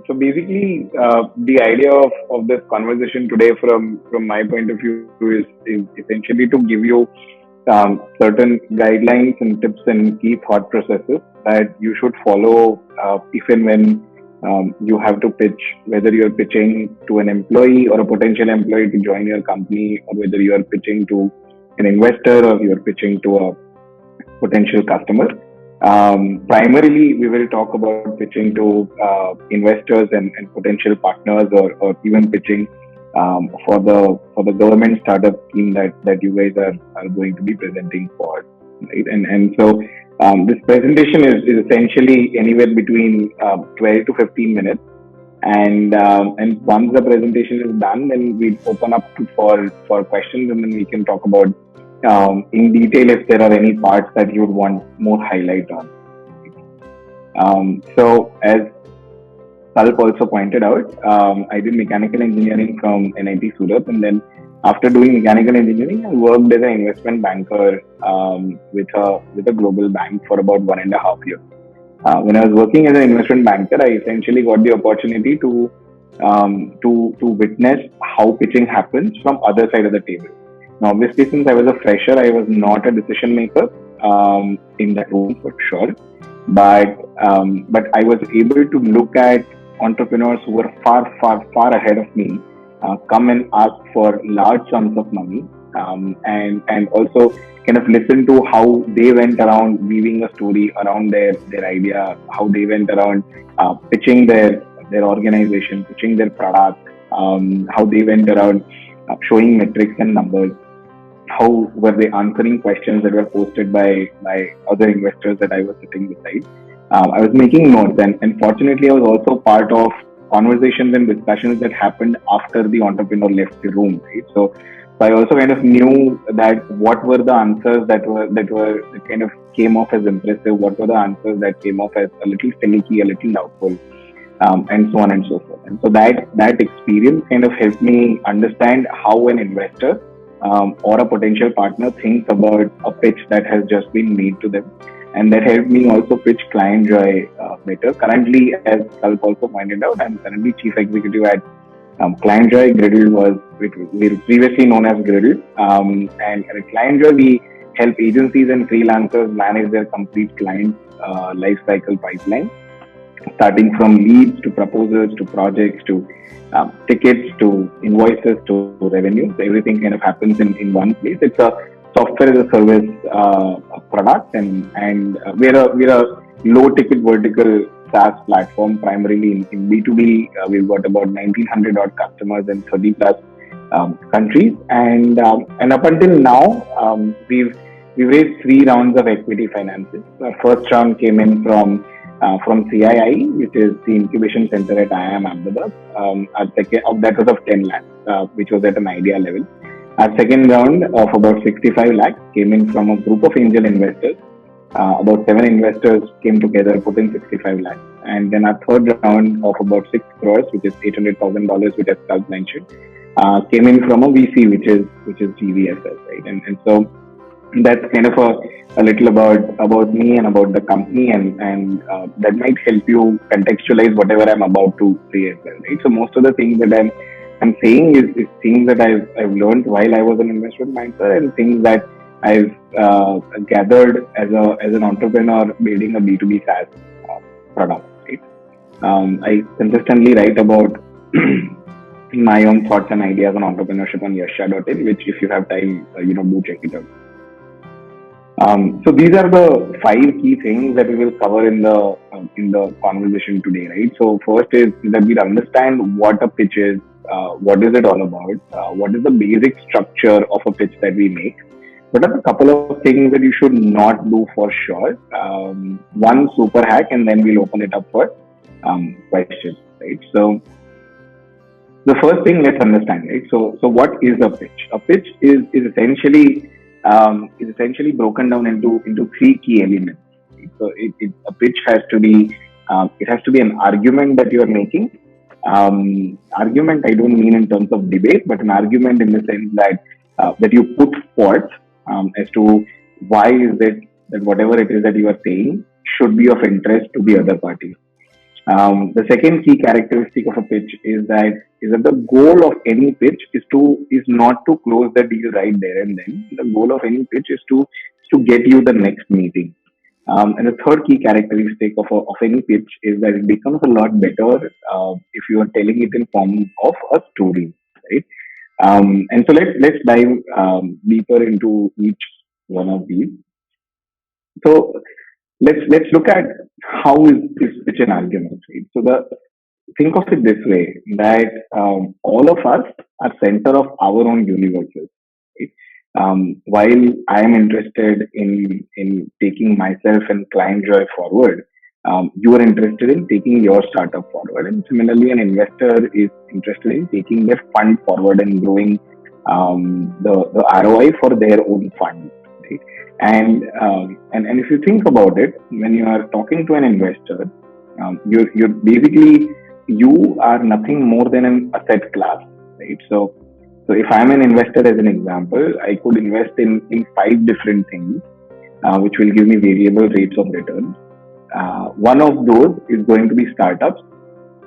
So basically, the idea of this conversation today, from my point of view, is essentially to give you certain guidelines and tips and key thought processes that you should follow if and when you have to pitch, whether you're pitching to an employee or a potential employee to join your company, or whether you are pitching to an investor or you're pitching to a potential customer. Primarily, we will talk about pitching to investors and potential partners, or even pitching for the government startup scheme that you guys are going to be presenting for, right? And so this presentation is essentially anywhere between 12 to 15 minutes. And once the presentation is done, then we open up for questions, and then we can talk about in detail if there are any parts that you would want more highlight on. So as Kalp also pointed out, I did mechanical engineering from NIT Surat, and then after doing mechanical engineering, I worked as an investment banker with a global bank for about 1.5 years. When I was working as an investment banker, I essentially got the opportunity to witness how pitching happens from other side of the table. Now, obviously, since I was a fresher, I was not a decision maker in that room for sure. But I was able to look at entrepreneurs who were far ahead of me come and ask for large sums of money, and also kind of listen to how they went around weaving a story around their idea, how they went around pitching their organization, pitching their product, how they went around showing metrics and numbers, how were they answering questions that were posted by other investors that I was sitting beside. I was making notes, and fortunately, I was also part of conversations and discussions that happened after the entrepreneur left the room, right? So I also kind of knew that what were the answers that kind of came off as impressive, what were the answers that came off as a little finicky, a little doubtful, and so on and so forth. And so that experience kind of helped me understand how an investor or a potential partner thinks about a pitch that has just been made to them. And that helped me also pitch ClientJoy better. Currently, as Kalp also pointed out, I'm currently chief executive at ClientJoy. Griddle was previously known as Griddle. And at ClientJoy, we help agencies and freelancers manage their complete client lifecycle pipeline, starting from leads to proposals to projects to tickets to invoices to revenue. So everything kind of happens in one place. It's a software as a service product, and we're a low ticket vertical SaaS platform, primarily in B2B. We've got about 1,900 odd customers in 30 plus countries, and up until now, we've raised 3 rounds of equity finances. Our first round came in from CII, which is the Incubation Center at IIM Ahmedabad. Our second that was of 10 lakhs, which was at an idea level. Our second round of about 65 lakhs came in from a group of angel investors. About 7 investors came together, put in 65 lakhs. And then our third round of about 6 crores, which is $800,000, which as Kalp mentioned, came in from a VC, which is GVSS, right? And so that's kind of a little about me and about the company, and that might help you contextualize whatever I'm about to say as well, right? So most of the things that I'm saying is things that I've learned while I was an investment banker, and things that I've gathered as an entrepreneur building a B2B SaaS product, right? I consistently write about my own thoughts and ideas on entrepreneurship on yasha.in, which if you have time, do check it out. So these are the 5 key things that we will cover in the conversation today, right? So first is that we'll understand what a pitch is, what is it all about, what is the basic structure of a pitch that we make, what are a couple of things that you should not do for sure, one super hack, and then we'll open it up for questions, right? So the first thing, let's understand, right? So what is a pitch? A pitch is essentially broken down into 3 key elements. So a pitch has to be an argument that you are making. Argument, I don't mean in terms of debate, but an argument in the sense that you put forth as to why is it that whatever it is that you are saying should be of interest to the other party. The second key characteristic of a pitch is that the goal of any pitch is not to close the deal right there and then. The goal of any pitch is to get you the next meeting. And the third key characteristic of any pitch is that it becomes a lot better if you are telling it in form of a story, right? And so let's dive deeper into each one of these. So let's look at how is pitch an argument, right? So the think of it this way, that all of us are center of our own universes, right? While I am interested in taking myself and client joy forward, you are interested in taking your startup forward, and similarly, an investor is interested in taking their fund forward and growing the ROI for their own fund, right? And if you think about it, when you are talking to an investor, you're basically, you are nothing more than an asset class, right? So if I'm an investor, as an example, I could invest in five different things, which will give me variable rates of return. One of those is going to be startups.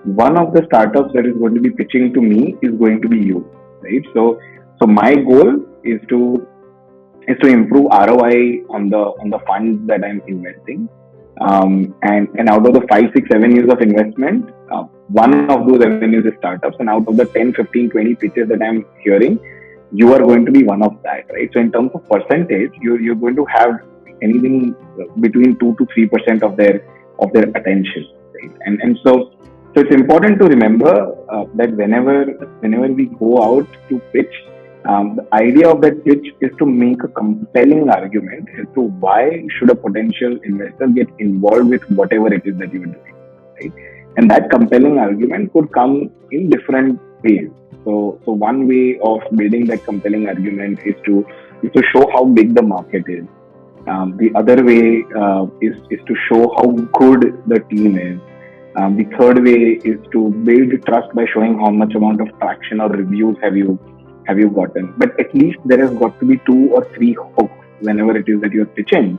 One of the startups that is going to be pitching to me is going to be you, right? So my goal is to improve ROI on the funds that I'm investing. And out of the 5, 6, 7 years of investment, one of those avenues is startups. And out of the 10, 15, 20 pitches that I'm hearing, you are going to be one of that, right? So in terms of percentage, you're going to have anything between 2 to 3% of their attention, right? And so it's important to remember that whenever we go out to pitch, the idea of that pitch is to make a compelling argument as to why should a potential investor get involved with whatever it is that you are doing, right? And that compelling argument could come in different ways. So one way of building that compelling argument is to show how big the market is. The other way is to show how good the team is. The third way is to build trust by showing how much amount of traction or reviews have you gotten. But at least there has got to be 2 or 3 hooks whenever it is that you're pitching,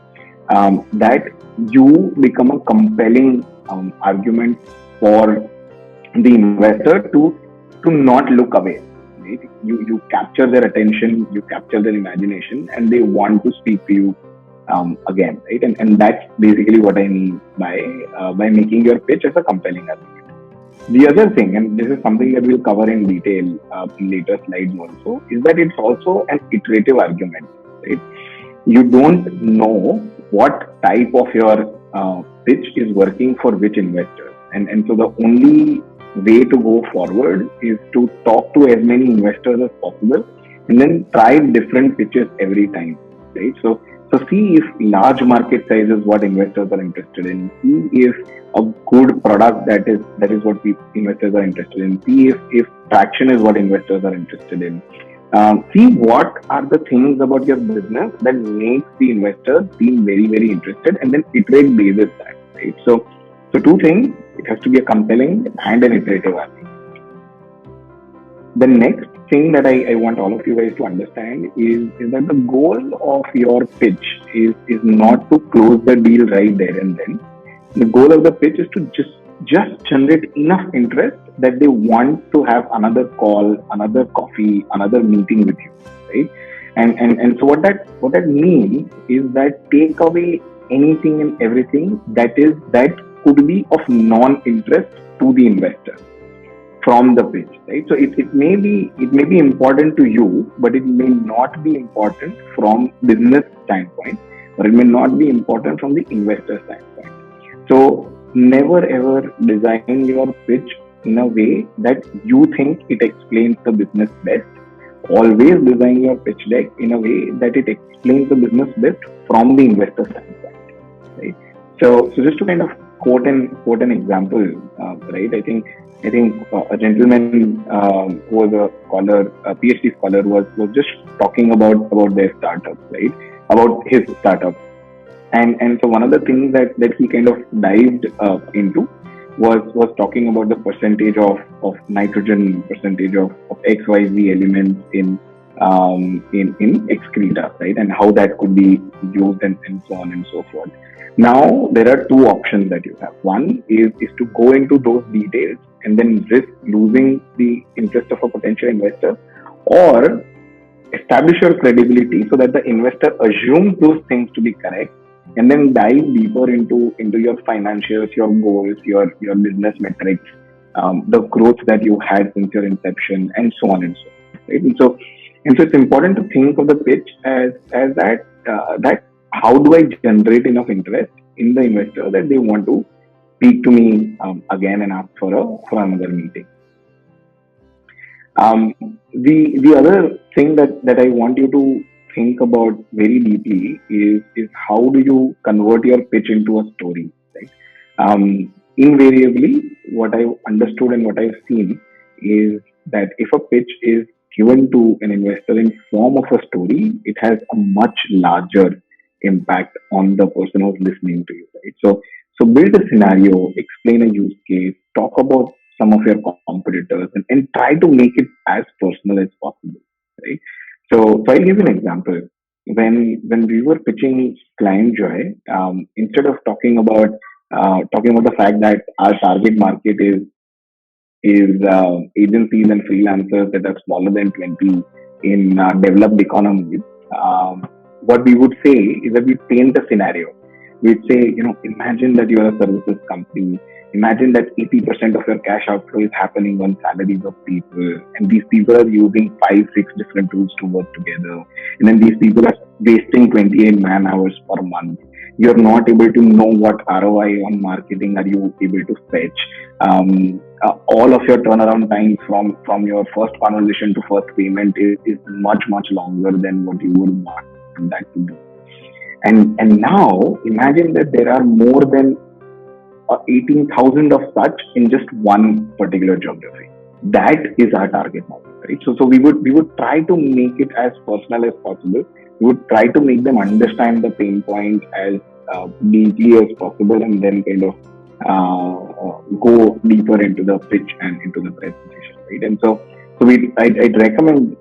that you become a compelling argument for the investor to not look away. Right? You capture their attention, you capture their imagination, and they want to speak to you again, right? And that's basically what I mean by making your pitch as a compelling argument. The other thing, and this is something that we'll cover in detail in later slides also, is that it's also an iterative argument, right? You don't know what type of your pitch is working for which investor. And so the only way to go forward is to talk to as many investors as possible and then try different pitches every time, right? So see if large market size is what investors are interested in. See if a good product that is what investors are interested in. See if traction is what investors are interested in. See what are the things about your business that makes the investor seem very, very interested, and then iterate based on that, right? So 2 things: it has to be a compelling and an iterative argument. The next thing that I want all of you guys to understand is that the goal of your pitch is not to close the deal right there and then. The goal of the pitch is to just generate enough interest that they want to have another call, another coffee, another meeting with you, right? And so what that means is that take away anything and everything that could be of non-interest to the investor from the pitch, right? So it may be important to you, but it may not be important from business standpoint, or it may not be important from the investor standpoint. So never ever design your pitch in a way that you think it explains the business best. Always design your pitch deck in a way that it explains the business best from the investor standpoint, right? So just to kind of quote an example, right? I think a gentleman who was a scholar, a PhD scholar, was just talking about their startup, right? About his startup, and so one of the things that he kind of dived into was talking about the percentage of nitrogen, percentage of XYZ elements in excreta, right? And how that could be used and so on and so forth. Now, there are two options that you have. One is to go into those details and then risk losing the interest of a potential investor, or establish your credibility so that the investor assumes those things to be correct, and then dive deeper into your financials, your goals, your business metrics, the growth that you had since your inception, and so on and so on. Right? And so it's important to think of the pitch as that how do I generate enough interest in the investor that they want to speak to me again and ask for another meeting. The other thing that I want you to think about very deeply is how do you convert your pitch into a story, right? Invariably, what I've understood and what I've seen is that if a pitch is given to an investor in form of a story, it has a much larger impact on the person who's listening to you, right? So build a scenario, explain a use case, talk about some of your competitors, and try to make it as personal as possible, right? So I'll give you an example. When we were pitching Client Joy, instead of talking about the fact that our target market is agencies and freelancers that are smaller than 20 in developed economies, what we would say is that we paint a scenario. We'd say, imagine that you're a services company. Imagine that 80% of your cash outflow is happening on salaries of people, and these people are using 5, 6 different tools to work together. And then these people are wasting 28 man hours per month. You're not able to know what ROI on marketing are you able to fetch. All of your turnaround time from your first conversation to first payment is much, much longer than what you would want that to be. And now imagine that there are more than 18,000 of such in just one particular geography. That is our target market, right? So we would try to make it as personal as possible. We would try to make them understand the pain point as deeply as possible, and then kind of go deeper into the pitch and into the presentation, right? And so I'd recommend,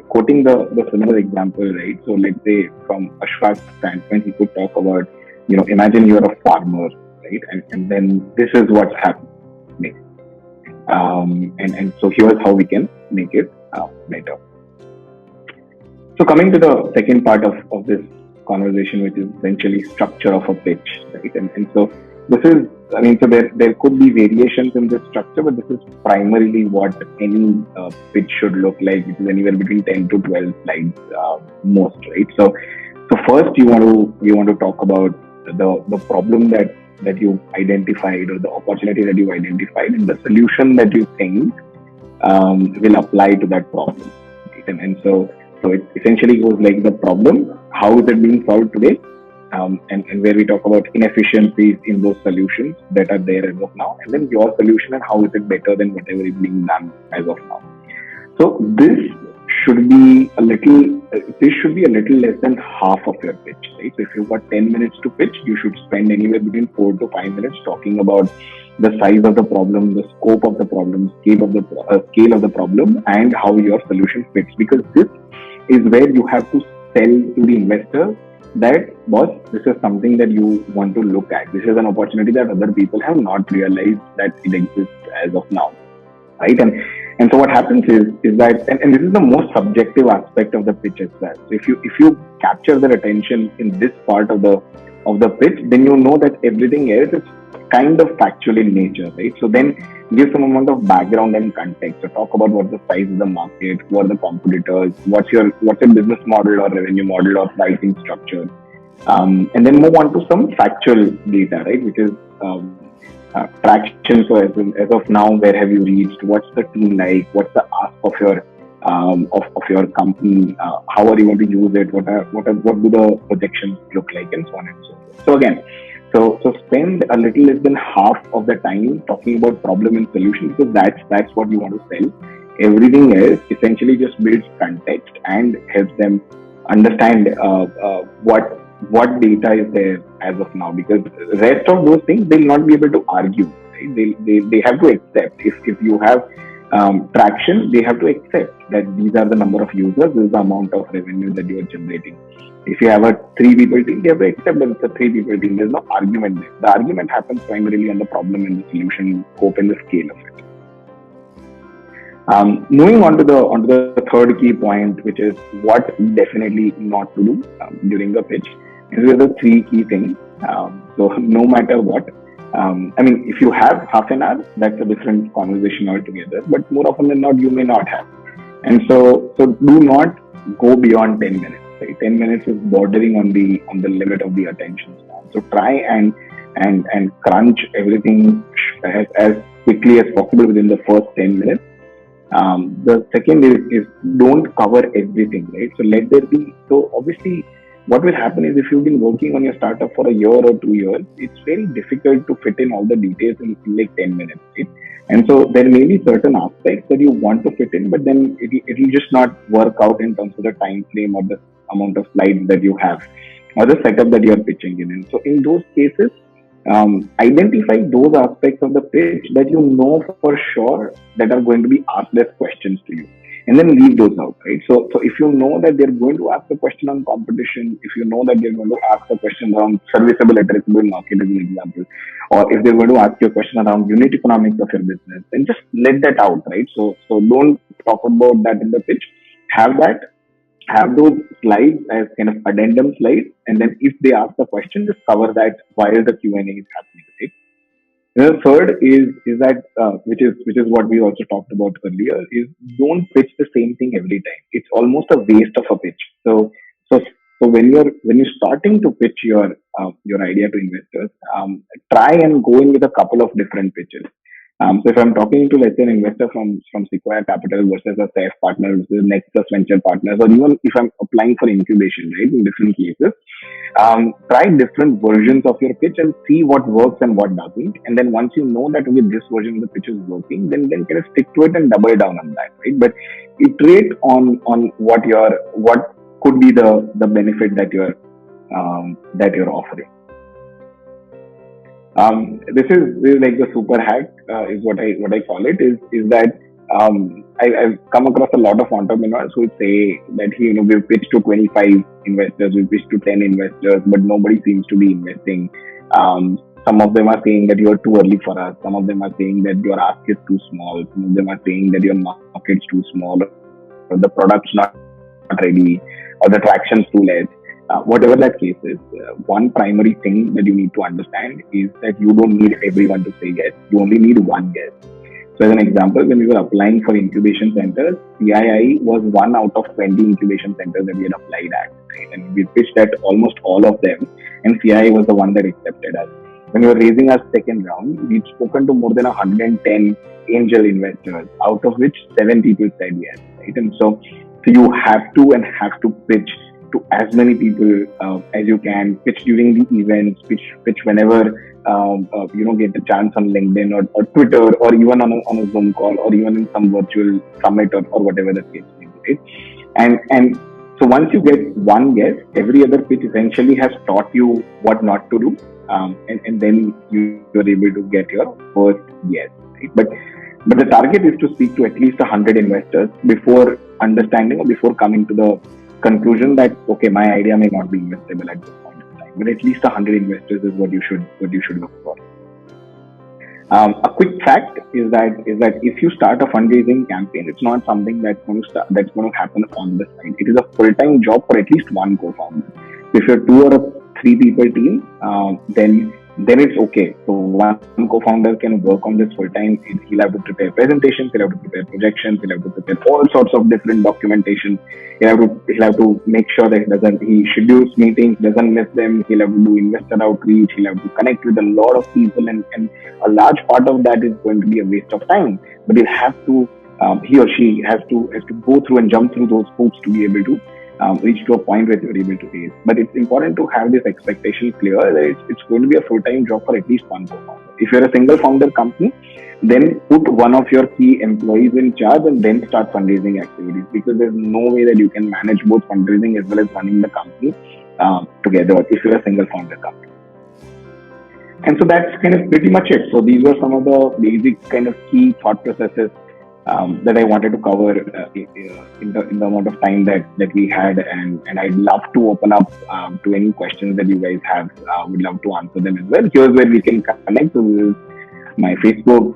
quoting the similar example, right? So let's say from Ashfaq's standpoint, he could talk about, imagine you're a farmer, right? And then this is what's happening. And so here's how we can make it better. So coming to the second part of this conversation, which is essentially structure of a pitch, right? And so this is, so there could be variations in this structure, but this is primarily what any pitch should look like, which is anywhere between 10 to 12 slides most, right? So first you want to talk about the problem that you identified, or the opportunity that you identified, and the solution that you think will apply to that problem, right? And so it essentially goes like the problem, how is it being solved today, and where we talk about inefficiencies in those solutions that are there as of now, and then your solution and how is it better than whatever is being done as of now. So this should be a little less than half of your pitch, right? So if you've got 10 minutes to pitch, you should spend anywhere between 4 to 5 minutes talking about the size of the problem, the scope of the problem, scale of the problem, and how your solution fits. Because this is where you have to sell to the investor that, boss, this is something that you want to look at. This is an opportunity that other people have not realized that it exists as of now, right? And so what happens is that, and this is the most subjective aspect of the pitch as well. So if you capture their attention in this part of the pitch, then you know that everything else is kind of factual in nature, right? So then give some amount of background and context. So talk about what's the size of the market, who are the competitors, what's your business model or revenue model or pricing structure, and then move on to some factual data, right? Which is traction. So as of now, where have you reached? What's the team like? What's the ask of your company? How are you going to use it? What do the projections look like, and so on and so forth. So again, so spend a little less than half of the time talking about problem and solution, because that's what you want to sell. Everything else essentially just builds context and helps them understand what data is there as of now, because the rest of those things they'll not be able to argue, right? They have to accept. If you have traction, they have to accept that these are the number of users, this is the amount of revenue that you are generating. If you have a 3 people team, they have to accept that it's a 3 people team. There's no argument there. The argument happens primarily on the problem and the solution scope and the scale of it. Moving on to the third key point, which is what definitely not to do during the pitch. These are the 3 key things. So no matter what, if you have half an hour, that's a different conversation altogether. But more often than not, you may not have. And so do not go beyond 10 minutes. Right? 10 minutes is bordering on the limit of the attention span. So try and crunch everything as quickly as possible within the first 10 minutes. The second is don't cover everything, right? So let there be, so obviously what will happen is if you've been working on your startup for a year or 2 years, it's very difficult to fit in all the details in like 10 minutes, right? And so there may be certain aspects that you want to fit in, but then it will just not work out in terms of the time frame or the amount of slides that you have or the setup that you're pitching in. And so in those cases, identify those aspects of the pitch that you know for sure that are going to be asked as questions to you, and then leave those out, right? So if you know that they're going to ask a question on competition, if you know that they're going to ask a question around serviceable addressable market as an example, or if they're going to ask you a question around unit economics of your business, then just let that out, right? So don't talk about that in the pitch. Have those slides as kind of addendum slides, and then if they ask the question, just cover that while the Q&A is happening, right? And the third is that which is what we also talked about earlier, is don't pitch the same thing every time. It's almost a waste of a pitch. So when you're starting to pitch your idea to investors, try and go in with a couple of different pitches. So if I'm talking to, let's say, an investor from Sequoia Capital versus a SAF partner versus Nexus Venture Partners, or even if I'm applying for incubation, right, in different cases, try different versions of your pitch and see what works and what doesn't. And then once you know that, okay, this version of the pitch is working, then kind of stick to it and double down on that, right? But iterate on what could be the benefit that you're offering. This is like the super hack, is what I call it, is that I've come across a lot of entrepreneurs who say that we've pitched to 25 investors, we've pitched to 10 investors, but nobody seems to be investing. Some of them are saying that you're too early for us. Some of them are saying that your ask is too small. Some of them are saying that your market's too small, or the product's not ready, or the traction's too less. Whatever that case is, one primary thing that you need to understand is that you don't need everyone to say yes. You only need one yes. So as an example, when we were applying for incubation centers, CII was 1 out of 20 incubation centers that we had applied at, right? And we pitched at almost all of them, and CII was the one that accepted us. When we were raising our second round, we'd spoken to more than 110 angel investors, out of which 7 people said yes, right? And so you have to pitch to as many people as you can. Pitch during the events, pitch whenever get a chance on LinkedIn or Twitter, or even on a Zoom call, or even in some virtual summit or whatever the case may be, right? And so once you get one yes, every other pitch essentially has taught you what not to do, and then you're able to get your first yes, right? But the target is to speak to at least 100 investors before understanding or before coming to the conclusion that, okay, my idea may not be investable at this point in time, but at least 100 investors is what you should look for. A quick fact is that if you start a fundraising campaign, it's not something that's going to happen on the side. It is a full-time job for at least one co-founder. If you're 2 or a 3 people team, then it's okay. So one co-founder can work on this full time. He'll have to prepare presentations, he'll have to prepare projections, he'll have to prepare all sorts of different documentation. He'll have to make sure that he schedules meetings, doesn't miss them. He'll have to do investor outreach. He'll have to connect with a lot of people, and a large part of that is going to be a waste of time. But he'll have to, he or she has to go through and jump through those hoops to be able to reach to a point where you're able to raise. But it's important to have this expectation clear that it's going to be a full-time job for at least one co-founder. If you're a single founder company, then put one of your key employees in charge and then start fundraising activities, because there's no way that you can manage both fundraising as well as running the company together if you're a single founder company. And so that's kind of pretty much it. So these were some of the basic kind of key thought processes that I wanted to cover in the amount of time that we had, and I'd love to open up to any questions that you guys have. Would love to answer them as well. Here's where we can connect. So this is my Facebook,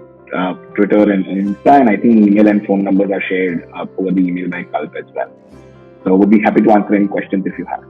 Twitter, and Insta, and I think email and phone numbers are shared over the email by Kalp as well. So we'll be happy to answer any questions if you have.